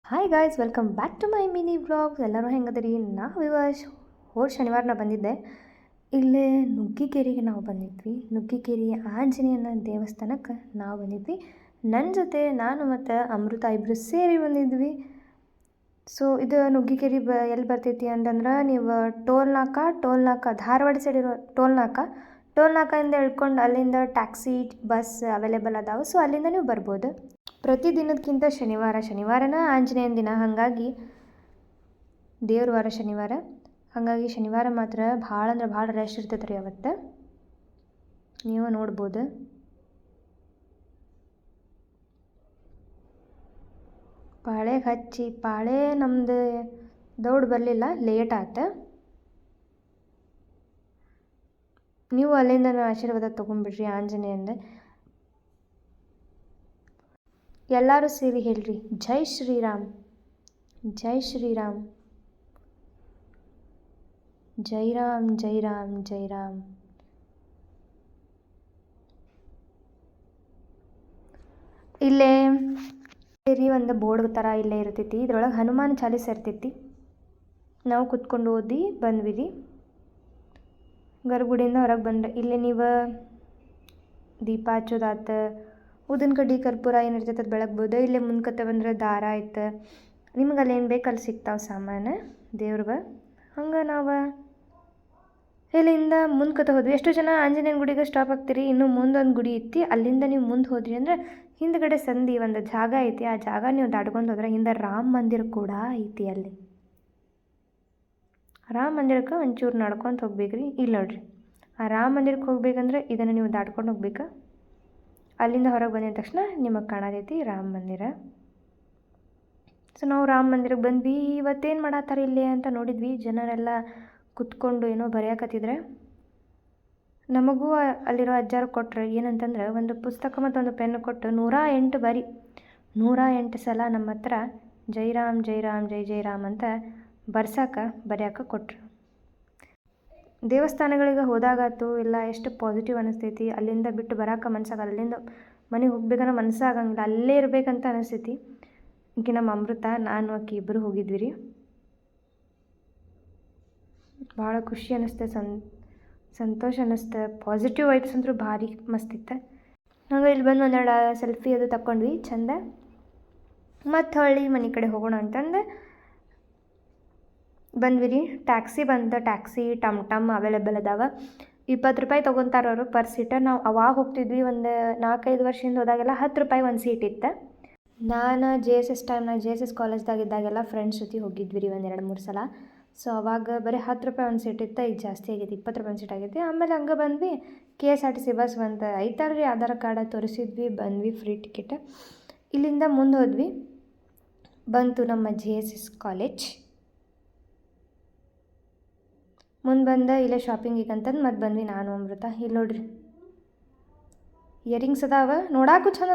Hi guys, welcome back to my mini vlogs. ಎಲ್ಲರೂ ಹೆಂಗದಿರಿ? ನಾವು ಹೋದ ಶನಿವಾರ ಬಂದಿದ್ದೆ. ಇಲ್ಲೇ ನುಗ್ಗಿಕೇರಿಗೆ ನಾವು ಬಂದಿದ್ವಿ. ನುಗ್ಗಿಕೇರಿ ಆಂಜನೇಯನ ದೇವಸ್ಥಾನಕ್ಕೆ ನಾವು ಬಂದಿದ್ವಿ. ನನ್ನ ಜೊತೆ ನಾನು ಮತ್ತು ಅಮೃತ ಇಬ್ಬರು ಸೇರಿ ಬಂದಿದ್ವಿ. ಸೊ ಇದು ನುಗ್ಗಿಕೇರಿ ಎಲ್ಲಿ ಬರ್ತೈತಿ ಅಂತಂದ್ರೆ, ನೀವು ಟೋಲ್ನಾಕ ಧಾರವಾಡ ಸೈಡ್ ಇರೋ ಟೋಲ್ನಾಕದಿಂದ ಇಳ್ಕೊಂಡು ಅಲ್ಲಿಂದ ಟ್ಯಾಕ್ಸಿ ಬಸ್ ಅವೈಲೇಬಲ್ ಅದಾವೆ. ಸೊ ಅಲ್ಲಿಂದ ನೀವು ಬರ್ಬೋದು. ಪ್ರತಿದಿನದಕ್ಕಿಂತ ಶನಿವಾರನ ಆಂಜನೇಯನ ದಿನ, ಹಾಗಾಗಿ ದೇವ್ರ ವಾರ ಶನಿವಾರ. ಹಾಗಾಗಿ ಶನಿವಾರ ಮಾತ್ರ ಭಾಳ ಅಂದ್ರೆ ಭಾಳ ರಶ್ ಇರ್ತೈತೆ ರೀ ಅವತ್ತು. ನೀವು ನೋಡ್ಬೋದು. ಪಾಳೆಗೆ ಹಚ್ಚಿ ಪಾಳೆ ನಮ್ದು ದೌಡ್ ಬರಲಿಲ್ಲ, ಲೇಟ್ ಆಯ್ತು. ನೀವು ಅಲ್ಲಿಂದ ಆಶೀರ್ವಾದ ತೊಗೊಂಡ್ಬಿಡ್ರಿ ಆಂಜನೇಯಂದು. ಎಲ್ಲರೂ ಸೇರಿ ಹೇಳ್ರಿ, ಜೈ ಶ್ರೀರಾಮ್, ಜೈ ಶ್ರೀರಾಮ್, ಜೈ ರಾಮ್, ಜೈ ರಾಮ್, ಜೈ ರಾಮ್. ಇಲ್ಲೇ ಸೇರಿ ಒಂದು ಬೋರ್ಡ್ ಥರ ಇಲ್ಲೇ ಇರ್ತೈತಿ. ಇದ್ರೊಳಗೆ ಹನುಮಾನ್ ಚಾಲೀಸ್ ಇರ್ತೈತಿ. ನಾವು ಕುತ್ಕೊಂಡು ಓದಿ ಬಂದ್ವಿ ರೀ. ಗರ್ಭಗುಡಿಯಿಂದ ಹೊರಗೆ ಬಂದ್ರೆ ಇಲ್ಲೇ ನೀವು ದೀಪ ಹಚ್ಚೋದಾತ, ಉದಿನ ಕಡ್ಡಿ ಕರ್ಪೂರ ಏನಿರ್ತೈತೆ ಅದು ಬೆಳಗ್ಬೋದು. ಇಲ್ಲೇ ಮುಂದ್ಕತ್ತೆ ಬಂದ್ರೆ ದಾರ ಆಯ್ತು, ನಿಮ್ಗೆ ಅಲ್ಲೇನು ಬೇಕು ಅಲ್ಲಿ ಸಿಗ್ತಾವೆ ಸಾಮಾನು ದೇವ್ರವ. ಹಂಗೆ ನಾವು ಇಲ್ಲಿಂದ ಮುಂದ್ಕತ್ತೆ ಹೋದ್ವಿ. ಎಷ್ಟೋ ಜನ ಆಂಜನೇಯನ ಗುಡಿಗೆ ಸ್ಟಾಪ್ ಆಗ್ತೀರಿ. ಇನ್ನೂ ಮುಂದೊಂದು ಗುಡಿ ಐತಿ, ಅಲ್ಲಿಂದ ನೀವು ಮುಂದೆ ಹೋದ್ರಿ ಅಂದರೆ ಹಿಂದ್ಗಡೆ ಸಂಧಿ ಒಂದು ಜಾಗ ಐತಿ. ಆ ಜಾಗ ನೀವು ದಾಟ್ಕೊಂಡು ಹೋದ್ರೆ ಹಿಂದೆ ರಾಮ ಮಂದಿರ ಕೂಡ ಐತಿ. ಅಲ್ಲಿ ರಾಮ ಮಂದಿರಕ್ಕೆ ಒಂಚೂರು ನಡ್ಕೊತ ಹೋಗ್ಬೇಕ್ರಿ. ಇಲ್ಲಿ ನೋಡ್ರಿ, ಆ ರಾಮ ಮಂದಿರಕ್ಕೆ ಹೋಗ್ಬೇಕಂದ್ರೆ ಇದನ್ನು ನೀವು ದಾಟ್ಕೊಂಡು ಹೋಗ್ಬೇಕು. ಅಲ್ಲಿಂದ ಹೊರಗೆ ಬಂದಿದ ತಕ್ಷಣ ನಿಮಗೆ ಕಾಣತೈತಿ ರಾಮ ಮಂದಿರ. ಸೊ ನಾವು ರಾಮ ಮಂದಿರಕ್ಕೆ ಬಂದ್ವಿ. ಇವತ್ತೇನು ಮಾಡತ್ತಾರೆ ಇಲ್ಲಿ ಅಂತ ನೋಡಿದ್ವಿ. ಜನರೆಲ್ಲ ಕುತ್ಕೊಂಡು ಏನೋ ಬರೆಯಕತ್ತಿದ್ರೆ, ನಮಗೂ ಅಲ್ಲಿರೋ ಅಜ್ಜಾರು ಕೊಟ್ಟರು. ಏನಂತಂದ್ರೆ, ಒಂದು ಪುಸ್ತಕ ಮತ್ತು ಒಂದು ಪೆನ್ ಕೊಟ್ಟು 108 ಬರಿ, 108 ಸಲ ನಮ್ಮ ಹತ್ರ ಜೈ ರಾಮ್, ಜೈ ರಾಮ್, ಜೈ ಜೈ ರಾಮ್ ಅಂತ ಬರ್ಯಾಕ ಕೊಟ್ಟರು. ದೇವಸ್ಥಾನಗಳಿಗೆ ಹೋದಾಗಾತು ಇಲ್ಲ ಎಷ್ಟು ಪಾಸಿಟಿವ್ ಅನಿಸ್ತೈತಿ. ಅಲ್ಲಿಂದ ಬಿಟ್ಟು ಬರೋಕೆ ಮನ್ಸಾಗಲ್ಲ. ಅಲ್ಲಿಂದ ಮನೆಗೆ ಹೋಗ್ಬೇಕನ್ನೋ ಮನಸ್ಸಾಗಂಗಿಲ್ಲ, ಅಲ್ಲೇ ಇರಬೇಕಂತ ಅನಿಸ್ತೈತಿ. ಇಂಕಿ ನಮ್ಮ ಅಮೃತ ನಾನು ಆಕಿ ಇಬ್ಬರು ಹೋಗಿದ್ವಿ ರೀ. ಭಾಳ ಖುಷಿ ಅನ್ನಿಸ್ತೆ, ಸಂತೋಷ ಅನ್ನಿಸ್ತೆ. ಪಾಸಿಟಿವ್ ವೈಬ್ಸ್ ಅಂತೂ ಭಾರಿ ಮಸ್ತಿತ್ತು. ಹಂಗೆ ಇಲ್ಲಿ ಬಂದು ಒಂದೆರಡು ಸೆಲ್ಫಿ ಅದು ತಗೊಂಡ್ವಿ ಚಂದ. ಮತ್ತು ಹೊಳ್ಳಿ ಮನೆ ಕಡೆ ಹೋಗೋಣ ಅಂತಂದು ಬಂದ್ವಿ ರೀ. ಟ್ಯಾಕ್ಸಿ ಬಂತು. ಟ್ಯಾಕ್ಸಿ ಟಮ್ ಟಮ್ ಅವೈಲೇಬಲ್ ಅದಾವೆ. 20 ರೂಪಾಯಿ ತೊಗೊತಾರೆ ಅವರು ಪರ್ ಸೀಟ. ನಾವು ಅವಾಗ ಹೋಗ್ತಿದ್ವಿ, ಒಂದು 4-5 ವರ್ಷದಿಂದ ಹೋದಾಗೆಲ್ಲ 10 ರೂಪಾಯಿ ಒಂದು ಸೀಟ್ ಇತ್ತು. ನಾನು JSS ಟೈಮ್ನಾಗ JSS ಕಾಲೇಜ್ದಾಗಿದ್ದಾಗೆಲ್ಲ ಫ್ರೆಂಡ್ಸ್ ಜೊತೆ ಹೋಗಿದ್ವಿ ರೀ ಒಂದು 2-3 ಸಲ. ಸೊ ಅವಾಗ ಬರೀ 10 ರೂಪಾಯಿ ಒಂದು ಸೀಟ್ ಇತ್ತು. ಈಗ ಜಾಸ್ತಿ ಆಗೈತಿ, 20 ರೂಪಾಯಿ ಒಂದು ಸೀಟ್ ಆಗೈತಿ. ಆಮೇಲೆ ಹಂಗೆ ಬಂದ್ವಿ. KSRTC ಬಸ್ ಬಂತು. ಐತಲ್ರಿ ಆಧಾರ್ ಕಾರ್ಡ ತೋರಿಸಿದ್ವಿ, ಬಂದ್ವಿ, ಫ್ರೀ ಟಿಕೆಟ್. ಇಲ್ಲಿಂದ ಮುಂದೆ ಹೋದ್ವಿ. ಬಂತು ನಮ್ಮ JSS ಕಾಲೇಜ್. ಮುಂದೆ ಬಂದ ಇಲ್ಲೇ ಶಾಪಿಂಗಿಗೆ ಅಂತಂದು ಮತ್ತೆ ಬಂದ್ವಿ ನಾನು ಅಮೃತ. ಇಲ್ಲಿ ನೋಡ್ರಿ, ಇಯರಿಂಗ್ಸ್ ಅದಾವೆ, ನೋಡಾಕು ಚಂದ.